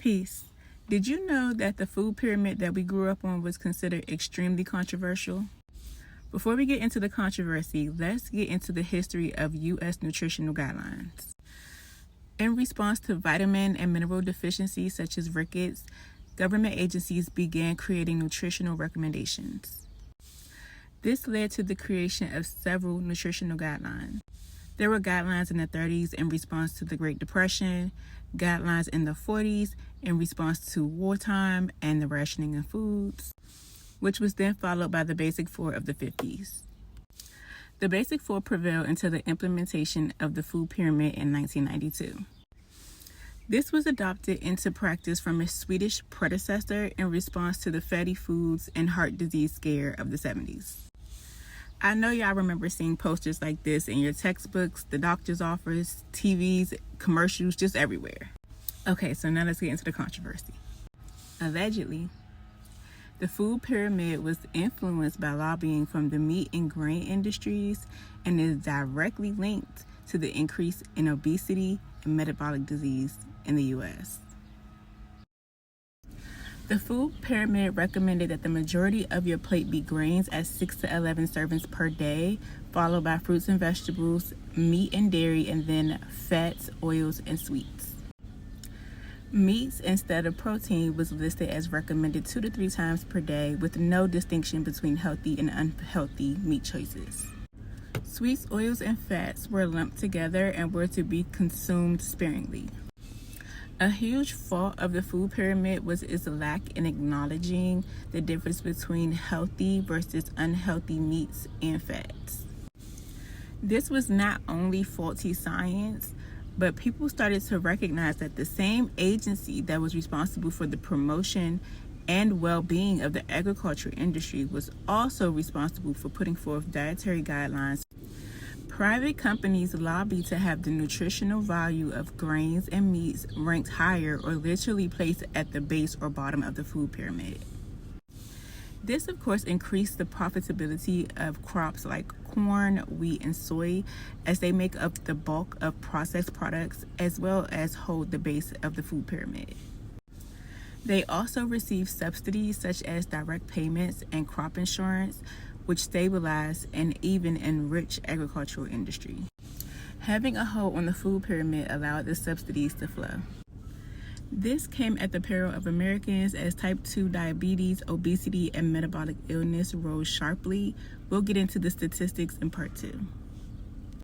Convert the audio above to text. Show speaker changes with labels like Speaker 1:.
Speaker 1: Peace. Did you know that the food pyramid that we grew up on was considered extremely controversial? Before we get into the controversy, let's get into the history of U.S. nutritional guidelines. In response to vitamin and mineral deficiencies such as rickets, government agencies began creating nutritional recommendations. This led to the creation of several nutritional guidelines. There were guidelines in the 30s in response to the Great Depression, guidelines in the 40s in response to wartime and the rationing of foods, which was then followed by the Basic Four of the 50s. The Basic Four prevailed until the implementation of the food pyramid in 1992. This was adopted into practice from a Swedish predecessor in response to the fatty foods and heart disease scare of the 70s. I know y'all remember seeing posters like this in your textbooks, the doctor's office, TVs, commercials, just everywhere. Okay, so now let's get into the controversy. Allegedly, the food pyramid was influenced by lobbying from the meat and grain industries and is directly linked to the increase in obesity and metabolic disease in the U.S. The food pyramid recommended that the majority of your plate be grains at 6 to 11 servings per day, followed by fruits and vegetables, meat and dairy, and then fats, oils, and sweets. Meats instead of protein was listed as recommended 2 to 3 times per day, with no distinction between healthy and unhealthy meat choices. Sweets, oils, and fats were lumped together and were to be consumed sparingly. A huge fault of the food pyramid was its lack in acknowledging the difference between healthy versus unhealthy meats and fats. This was not only faulty science, but people started to recognize that the same agency that was responsible for the promotion and well-being of the agriculture industry was also responsible for putting forth dietary guidelines. Private companies lobbied to have the nutritional value of grains and meats ranked higher or literally placed at the base or bottom of the food pyramid. This, of course, increased the profitability of crops like corn, wheat, and soy, as they make up the bulk of processed products as well as hold the base of the food pyramid. They also receive subsidies such as direct payments and crop insurance, which stabilize and even enrich agricultural industry. Having a hold on the food pyramid allowed the subsidies to flow. This came at the peril of Americans as type 2 diabetes, obesity, and metabolic illness rose sharply. We'll get into the statistics in part 2.